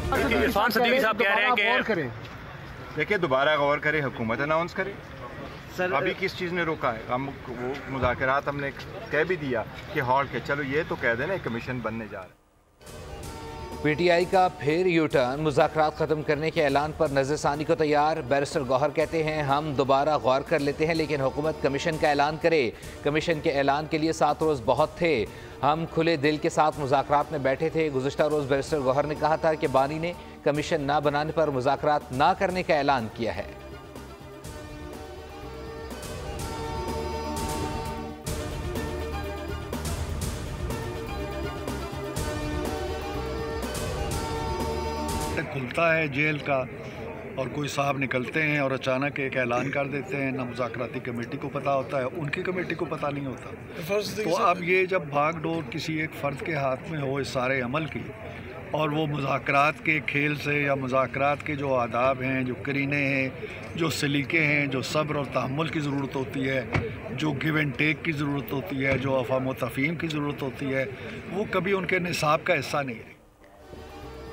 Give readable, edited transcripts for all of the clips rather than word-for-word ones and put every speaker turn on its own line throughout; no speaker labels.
इरफान सिद्दीकी साहब कह रहे हैं कि
देखिए दोबारा गौर करे, हुकूमत अनाउंस करे। सर अभी किस चीज़ ने रोका है? हम वो मुज़ाकरात हमने कह भी दिया कि हॉल्ट के, चलो ये तो कह देना कमीशन बनने जा रहा है।
पीटीआई का फिर यू टर्न, मुज़ाकरात ख़त्म करने के ऐलान पर नज़रसानी को तैयार। बैरिस्टर गौहर कहते हैं हम दोबारा गौर कर लेते हैं, लेकिन हुकूमत कमीशन का ऐलान करे। कमीशन के ऐलान के लिए 7 रोज़ बहुत थे, हम खुले दिल के साथ मुज़ाकरात में बैठे थे। गुज़िश्ता रोज़ बैरिस्टर गौहर ने कहा था कि बानी ने कमीशन ना बनाने पर मुज़ाकरात ना करने का ऐलान किया है।
खुलता है जेल का और कोई साहब निकलते हैं और अचानक एक ऐलान कर देते हैं, ना मुज़ाकराती कमेटी को पता होता है, उनकी कमेटी को पता नहीं होता। तो अब ये जब भागडोर किसी एक फ़र्द के हाथ में हो इस सारे अमल की, और वो मुज़ाकरात के खेल से या मुज़ाकरात के जो आदाब हैं, जो करीने हैं, जो सलीके हैं, जो सब्र और तहम्मुल की ज़रूरत होती है, जो गिव एंड टेक की ज़रूरत होती है, जो अफ़ाम व तफ़हीम की ज़रूरत होती है, वो कभी उनके निसाब का हिस्सा नहीं है।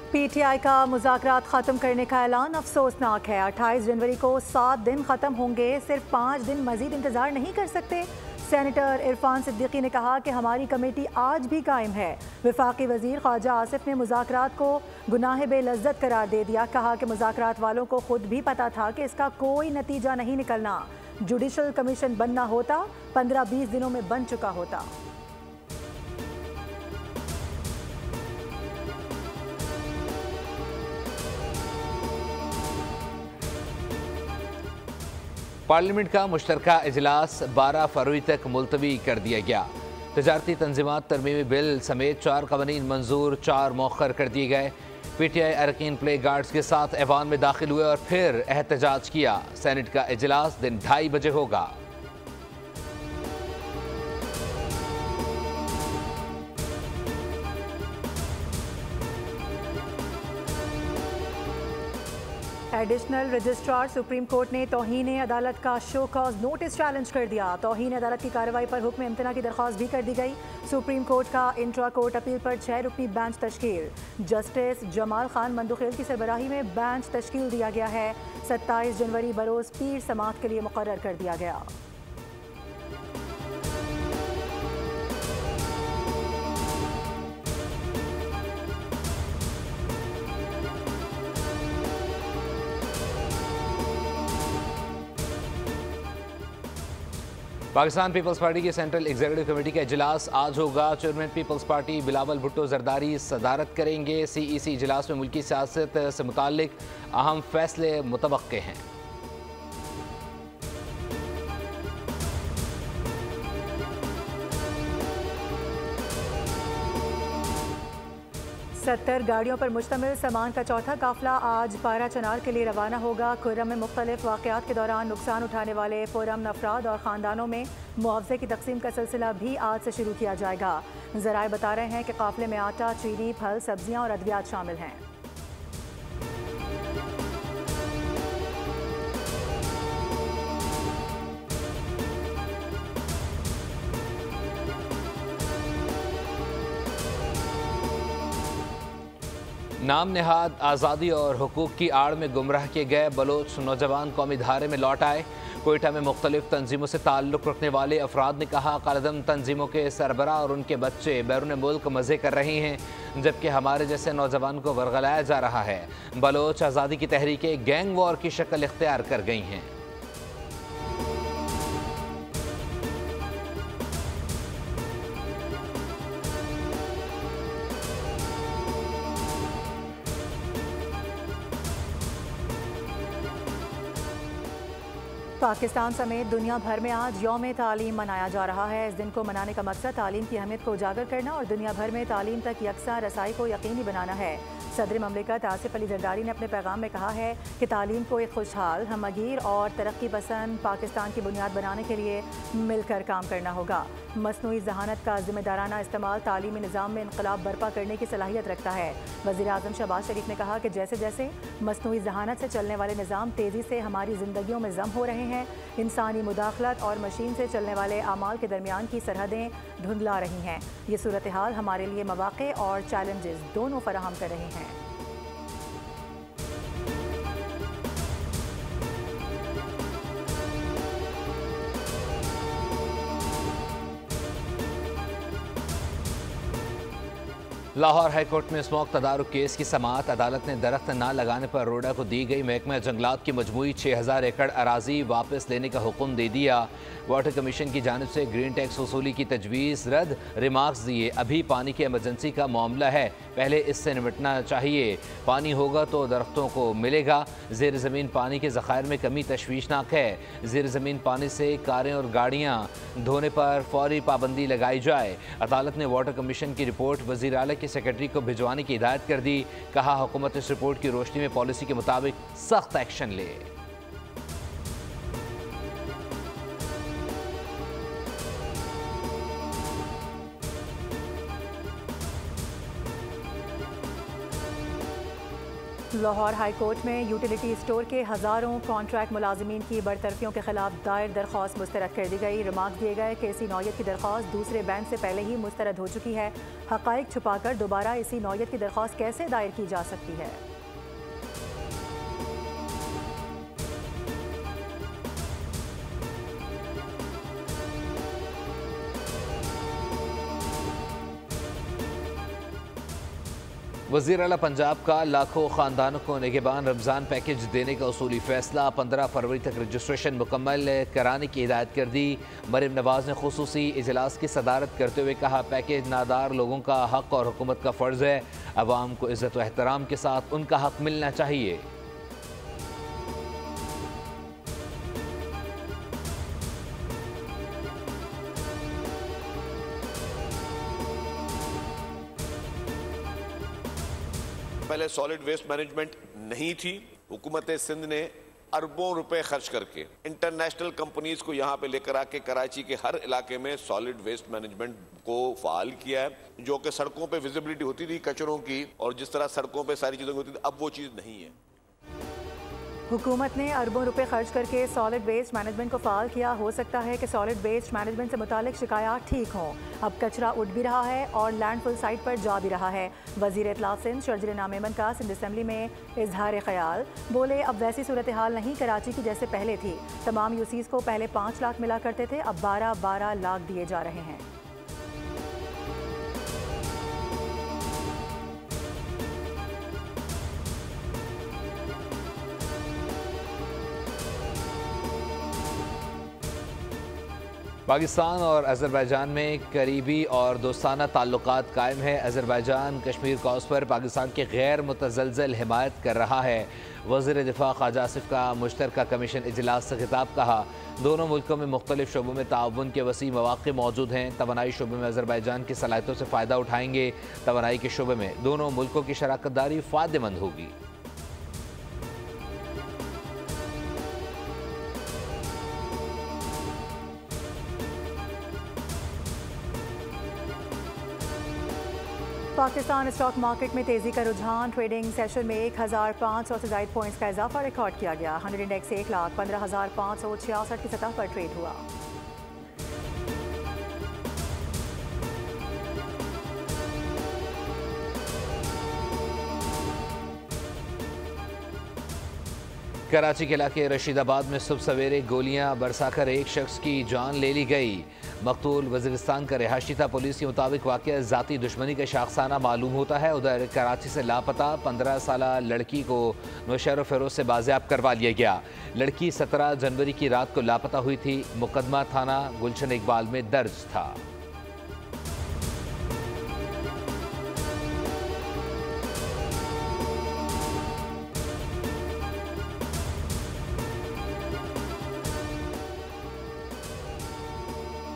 पीटीआई का मुज़ाकरात ख़त्म करने का ऐलान अफसोसनाक है। 28 जनवरी को 7 दिन ख़त्म होंगे, सिर्फ 5 दिन मज़ीद इंतज़ार नहीं कर सकते। सेनेटर इरफान सिद्दीकी ने कहा कि हमारी कमेटी आज भी कायम है। वफाकी वज़ीर ख्वाजा आसिफ ने मुज़ाकरात को गुनाह बेलज़्ज़त करार दे दिया। कहा कि मुज़ाकरात वालों को खुद भी पता था कि इसका कोई नतीजा नहीं निकलना। जुडिशल कमीशन बनना होता 15-20 दिनों में बन चुका होता।
पार्लियामेंट का मुश्तरका इजलास 12 फरवरी तक मुलतवी कर दिया गया। तजारती तंजीमात तरमीमी बिल समेत 4 कवानीन मंजूर, 4 मौखर कर दिए गए। पीटीआई अरकान प्ले गार्ड्स के साथ ऐवान में दाखिल हुए और फिर एहतजाज किया। सेनेट का इजलास दिन 2:30 बजे होगा।
एडिशनल रजिस्ट्रार सुप्रीम कोर्ट ने तौहीन अदालत का शो कॉज नोटिस चैलेंज कर दिया। तौहीन अदालत की कार्रवाई पर हुक्म इम्तना की दरख्वास्त भी कर दी गई। सुप्रीम कोर्ट का इंट्रा कोर्ट अपील पर 6 रुकनी बेंच तश्कील। जस्टिस जमाल खान मंदुखेल की सरबराही में बेंच तश्कील दिया गया है। 27 जनवरी बरोज़ पीर समात के लिए मुकर्रर कर दिया गया।
पाकिस्तान पीपल्स पार्टी की सेंट्रल एग्जीक्यूटिव कमेटी का इजलास आज होगा। Chairman Peoples Party Bilawal Bhutto Zardari सदारत करेंगे। सीईसी इजलास में मुल्की सियासत से मुताल्लिक अहम फैसले मुतवक्के हैं।
70 गाड़ियों पर मुश्तमिल सामान का चौथा काफिला आज पारा चनार के लिए रवाना होगा। खुर्रम में मुख्तलिफ वाक़यात के दौरान नुकसान उठाने वाले पुरअमन अफराद और ख़ानदानों में मुआवजे की तकसीम का सिलसिला भी आज से शुरू किया जाएगा। ज़राए बता रहे हैं कि काफिले में आटा, चीनी, फल, सब्जियाँ और अद्वियात शामिल हैं।
नाम नेहाद आज़ादी और हुकूक की आड़ में गुमराह किए गए बलोच नौजवान कौमी धारे में लौट आए। कोयटा में मुख्तलिफ तंजीमों से ताल्लुक़ रखने वाले अफराद ने कहा कालदम तंजीमों के सरबराह और उनके बच्चे बैरून मुल्क मज़े कर रहे हैं, जबकि हमारे जैसे नौजवान को वरगलाया जा रहा है। बलोच आज़ादी की तहरीकें गैंग वॉर की शक्ल इख्तियार कर गई हैं।
पाकिस्तान समेत दुनिया भर में आज यौम तालीम मनाया जा रहा है। इस दिन को मनाने का मकसद तालीम की अहमियत को उजागर करना और दुनिया भर में तालीम तक यकसा रसाई को यकीनी बनाना है। सदर ममलिकत आसिफ अली जरदारी ने अपने पैगाम में कहा है कि तालीम को एक खुशहाल, हमगीर और तरक्की पसंद पाकिस्तान की बुनियाद बनाने के लिए मिलकर काम करना होगा। मसनूई जहानत का जिम्मेदाराना इस्तेमाल तालीमी निज़ाम में इनकलाब बर्पा करने की सलाहियत रखता है। वज़ीर आज़म शहबाज शरीफ ने कहा कि जैसे जैसे मसनूई जहानत से चलने वाले निज़ाम तेज़ी से हमारी ज़िंदगियों में ज़म हो रहे हैं, इंसानी मुदाखलत और मशीन से चलने वाले आमाल के दरमियान की सरहदें धुंधला रही हैं। ये सूरत हाल हमारे लिए मौक़े और चैलेंजेस दोनों फराहम कर रही हैं।
लाहौर हाईकोर्ट में स्मोक तदारुक केस की समाअत। अदालत ने दरख्त न लगाने पर रोडा को दी गई महकमा जंगलात की मजमूई 6000 एकड़ अराजी वापस लेने का हुक्म दे दिया। वाटर कमीशन की जानिब से ग्रीन टैक्स वसूली की तजवीज़ रद्द। रिमार्क्स दिए, अभी पानी की एमरजेंसी का मामला है, पहले इससे निपटना चाहिए। पानी होगा तो दरख्तों को मिलेगा। ज़ेर ज़मीन पानी के ज़खायर में कमी तशवीशनाक है। ज़ेर ज़मीन पानी से कारें और गाड़ियाँ धोने पर फौरी पाबंदी लगाई जाए। अदालत ने वाटर कमीशन की रिपोर्ट वज़ीर आला के सेक्रेटरी को भिजवाने की हिदायत कर दी। कहा हुकूमत इस रिपोर्ट की रोशनी में पॉलिसी के मुताबिक सख्त एक्शन ले।
लाहौर हाई कोर्ट में यूटिलिटी स्टोर के हज़ारों कॉन्ट्रैक्ट मुलाजमीन की बरतरफियों के खिलाफ दायर दरख्वास्त मुस्तरद कर दी गई। रिमार्क्स दिए गए कि इसी नौयत की दरख्वास्त दूसरे बैंक से पहले ही मुस्तरद हो चुकी है। हक़ाइक़ छुपाकर दोबारा इसी नौयत की दरख्वास्त कैसे दायर की जा सकती है।
वज़ीर आला पंजाब का लाखों ख़ानदानों को निगहबान रमज़ान पैकेज देने का उसूली फ़ैसला। 15 फरवरी तक रजिस्ट्रेशन मुकम्मल कराने की हिदायत कर दी। मरीम नवाज़ ने खुसूसी इजलास की सदारत करते हुए कहा, पैकेज नादार लोगों का हक़ और हुकूमत का फ़र्ज़ है। अवाम को इज़्ज़त व एहतराम के साथ उनका हक़ मिलना चाहिए।
पहले सॉलिड वेस्ट मैनेजमेंट नहीं थी। हुकूमत सिंध ने अरबों रुपए खर्च करके इंटरनेशनल कंपनीज को यहाँ पे लेकर आके कराची के हर इलाके में सॉलिड वेस्ट मैनेजमेंट को फाल किया है, जो कि सड़कों पे विजिबिलिटी होती थी कचरों की और जिस तरह सड़कों पे सारी चीज़ों की होती थी, अब वो चीज़ नहीं है।
हुकूमत ने अरबों रुपए खर्च करके सॉलिड वेस्ट मैनेजमेंट को फाल किया। हो सकता है कि सॉलिड वेस्ट मैनेजमेंट से मुतालिक शिकायत ठीक हों। अब कचरा उठ भी रहा है और लैंडफिल साइट पर जा भी रहा है। वज़ीर इत्तलाफ सिंध शर्जील नामेमन का सिंध असम्बली में इजहार ख्याल। बोले, अब वैसी सूरत हाल नहीं कराची की जैसे पहले थी। तमाम यूसीज को पहले 5 लाख मिला करते थे, अब 12-12 लाख दिए जा रहे हैं।
पाकिस्तान और अज़रबैजान में करीबी और दोस्ताना ताल्लुकात कायम है। अज़रबैजान कश्मीर कॉज पर पाकिस्तान की गैर मुतज़लज़ल हिमायत कर रहा है। वज़ीर दिफ़ा ख्वाजा आसिफ का मुश्तरका कमीशन इजलास से खिताब। कहा, दोनों मुल्कों में मुख्तलिफ शोबों में ताउन के वसी मौक़े मौजूद हैं। तवानाई शोबे में अज़रबैजान की सलाहियतों से फ़ायदा उठाएंगे। तवानाई के शोबे में दोनों मुल्कों की शराकत दारी फ़ायदेमंद होगी।
पाकिस्तान स्टॉक मार्केट में तेजी का रुझान। ट्रेडिंग सेशन में 1500 से ज़ायद पॉइंट्स का इजाफा रिकॉर्ड किया गया। 100 इंडेक्स 1,15,566 की सतह पर ट्रेड हुआ।
कराची के इलाके रशीदाबाद में सुबह सवेरे गोलियां बरसाकर एक शख्स की जान ले ली गई। मकतूल वज़ीरिस्तान का रिहायशी था। पुलिस के मुताबिक वाक़या ज़ाती दुश्मनी का शाखसाना मालूम होता है। उधर कराची से लापता 15 साला लड़की को नौशहर फ़िरोज़ से बाज़ेयाब करवा लिया गया। लड़की 17 जनवरी की रात को लापता हुई थी। मुकदमा थाना गुलशन इकबाल में दर्ज था।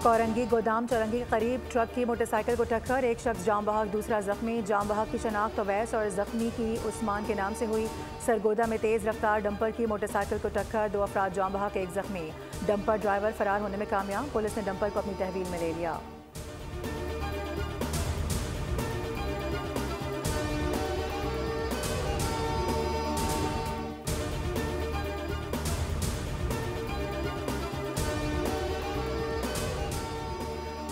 कोरंगी गोदाम चौरंगी के करीब ट्रक की मोटरसाइकिल को टक्कर। एक शख्स जाम बहक, दूसरा जख्मी। जाम बहक की शनाख्त अवैस और जख्मी की उस्मान के नाम से हुई। सरगोदा में तेज़ रफ्तार डंपर की मोटरसाइकिल को टक्कर। 2 अफराद जाम बहक, 1 जख्मी। डंपर ड्राइवर फरार होने में कामयाब। पुलिस ने डंपर को अपनी तहवील में ले लिया।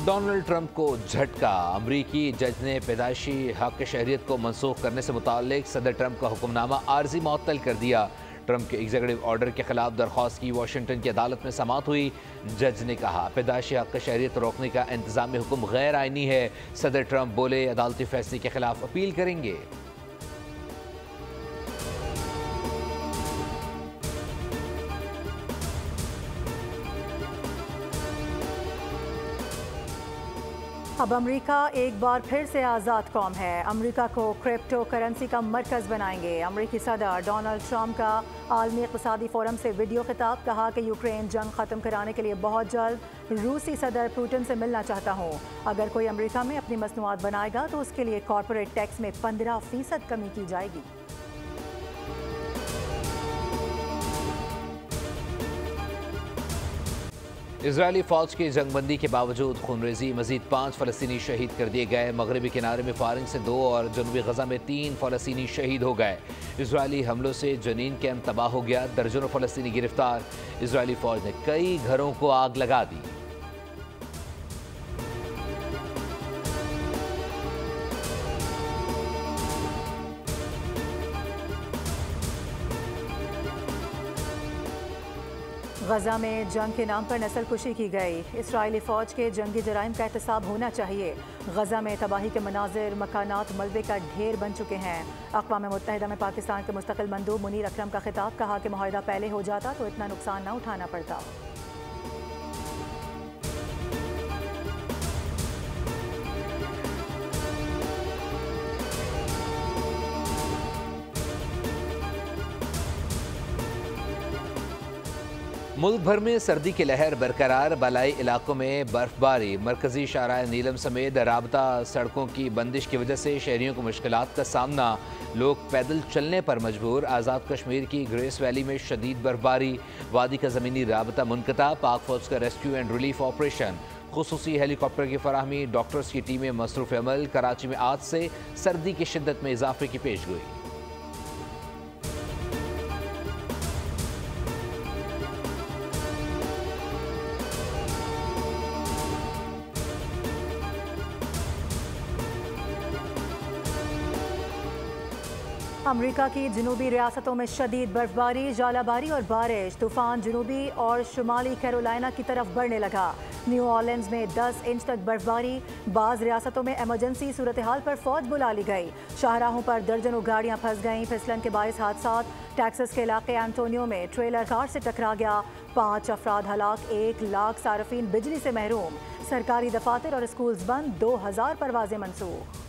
डोनाल्ड ट्रंप को झटका। अमरीकी जज ने पैदाइशी हक शहरियत को मनसूख करने से मुताल्लिक सदर ट्रंप का हुक्मनामा आर्जी मुअत्तल कर दिया। ट्रंप के एग्जीक्यूटिव ऑर्डर के खिलाफ दरख्वास्त की वाशिंगटन की अदालत में समाअत हुई। जज ने कहा पैदाइशी हक शहरियत रोकने का इंतजामी हुक्म गैर आईनी है। सदर ट्रंप बोले अदालती फैसले के खिलाफ अपील करेंगे।
अब अमेरिका एक बार फिर से आज़ाद कौम है। अमेरिका को क्रिप्टो करेंसी का मरकज़ बनाएंगे। अमेरिकी सदर डोनाल्ड ट्रंप का आलमी इक़्तिसादी फोरम से वीडियो खिताब। कहा कि यूक्रेन जंग ख़त्म कराने के लिए बहुत जल्द रूसी सदर पुतिन से मिलना चाहता हूँ। अगर कोई अमेरिका में अपनी मसनूआत बनाएगा तो उसके लिए कॉर्पोरेट टैक्स में 15% कमी की जाएगी।
इजरायली फौज की जंगबंदी के बावजूद खूनरेजी, मजीद 5 फ़लस्तीनी शहीद कर दिए गए। मगरबी किनारे में फारिंग से 2 और जनूबी गजा में 3 फ़लस्तीनी शहीद हो गए। इजरायली हमलों से जनीन कैंप तबाह हो गया, दर्जनों फ़लस्तीनी गिरफ्तार। इजरायली फौज ने कई घरों को आग लगा दी।
गजा में जंग के नाम पर नस्लकुशी की गई। इसराइली फ़ौज के जंगी जराइम का एहतसाब होना चाहिए। गजा में तबाही के मनाजिर, मकानात मलबे का ढेर बन चुके हैं। अक़वाम मुत्तहिदा में पाकिस्तान के मुस्तक़िल मंदूब मुनीर अकरम का खिताब। कहा कि मुआहिदा पहले हो जाता तो इतना नुकसान न उठाना पड़ता।
मुल्क भर में सर्दी की लहर बरकरार। बलाई इलाकों में बर्फबारी, मरकजी शाहराह नीलम समेत राबता सड़कों की बंदिश की वजह से शहरियों को मुश्किलात का सामना। लोग पैदल चलने पर मजबूर। आज़ाद कश्मीर की ग्रेस वैली में शदीद बर्फबारी, वादी का ज़मीनी राबता मुनक़ता। पाक फौज का रेस्क्यू एंड रिलीफ ऑपरेशन, खुसूसी हेलीकॉप्टर की फराहमी, डॉक्टर्स की टीमें मसरूफ़ अमल। कराची में आज से सर्दी की शिद्दत में इजाफे की पेशगोई।
अमेरिका की जनूबी रियासतों में शदीद बर्फबारी, जालाबारी और बारिश। तूफान जनूबी और शुमाली कैरोलिना की तरफ बढ़ने लगा। न्यू ऑर्लिन्स में 10 इंच तक बर्फबारी। बाज़ रियासतों में एमरजेंसी सूरत हाल पर फौज बुला ली गई। शाहराहों पर दर्जनों गाड़ियां फंस गईं। फिसलन के बाइस हादसात। टेक्सास के इलाके एंटोनियो में ट्रेलर कार से टकरा गया। 5 अफराद हलाक, 1 लाख सार्फिन बिजली से महरूम। सरकारी दफातर और स्कूल्स बंद, 2000 परवाजें मनसूख।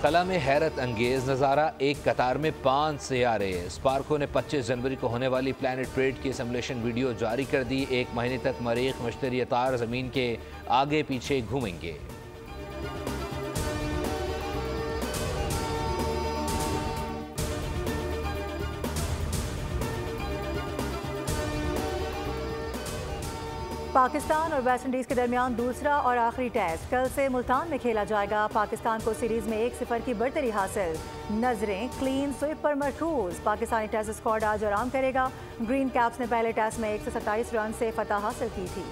खला में हैरत अंगेज नज़ारा, एक कतार में 5 सियारे। स्पार्को ने 25 जनवरी को होने वाली प्लैनेट परेड की सिमुलेशन वीडियो जारी कर दी। 1 महीने तक मरीख मश्तरी तार ज़मीन के आगे पीछे घूमेंगे।
पाकिस्तान और वेस्ट इंडीज़ के दरमियान दूसरा और आखिरी टेस्ट कल से मुल्तान में खेला जाएगा। पाकिस्तान को सीरीज में 1-0 की बढ़तरी हासिल। नजरें क्लीन स्वीप पर मरकूज। पाकिस्तानी टेस्ट स्क्वाड आज आराम करेगा। ग्रीन कैप्स ने पहले टेस्ट में 127 रन से फतह हासिल की थी।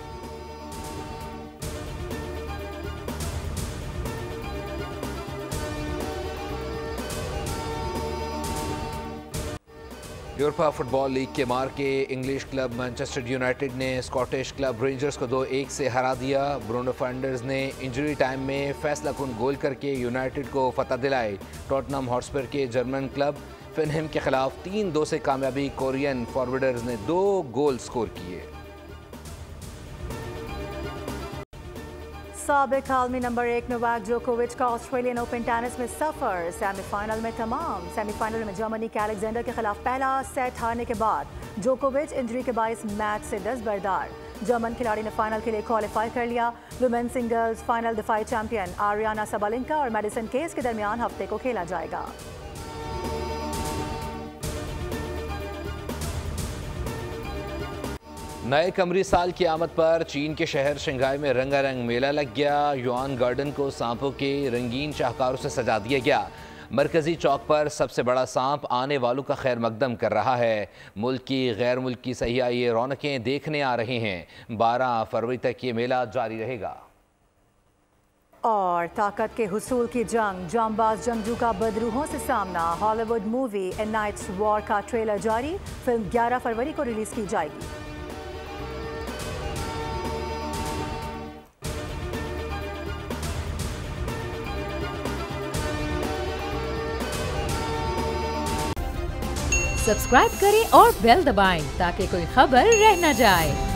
यूरोपा फुटबॉल लीग के मार के इंग्लिश क्लब मैनचेस्टर यूनाइटेड ने स्कॉटिश क्लब रेंजर्स को 2-1 से हरा दिया। ब्रूनो फर्नांडिस ने इंजरी टाइम में फैसला कुन गोल करके यूनाइटेड को फतह दिलाई। टॉटनहम हॉटस्पर के जर्मन क्लब फिनहेम के खिलाफ 3-2 से कामयाबी। कोरियन फॉरवर्डर्स ने 2 गोल स्कोर किए।
साबिक आलमी नंबर 1 नोवाक जोकोविच का ऑस्ट्रेलियन ओपन टेनिस में सफर। सेमीफाइनल में तमाम। सेमीफाइनल में जर्मनी के अलेक्जेंडर के खिलाफ पहला सेट हारने के बाद जोकोविच इंजरी के बायस मैच से दस्तबरदार। जर्मन खिलाड़ी ने फाइनल के लिए क्वालिफाई कर लिया। वुमेन सिंगल्स फाइनल दफाई चैंपियन आरियाना सबलिंका और मेडिसन केस के दरमियान हफ्ते को खेला जाएगा।
नए कमरी साल की आमद पर चीन के शहर शंघाई में रंगारंग मेला लग गया। युआन गार्डन को सांपों के रंगीन शाहकारों से सजा दिया गया। मरकजी चौक पर सबसे बड़ा सांप आने वालों का खैर मकदम कर रहा है। मुल्क की गैर मुल्की सयाह ये रौनकें देखने आ रहे हैं। 12 फरवरी तक ये मेला जारी रहेगा।
और ताकत के हुसूल की जंग, जांबाज जंगजू का बदरूहों से सामना। हॉलीवुड मूवी ए नाइट्स वॉर का ट्रेलर जारी। फिल्म 11 फरवरी को रिलीज की जाएगी।
सब्सक्राइब करें और बेल दबाएं ताकि कोई खबर रह न जाए।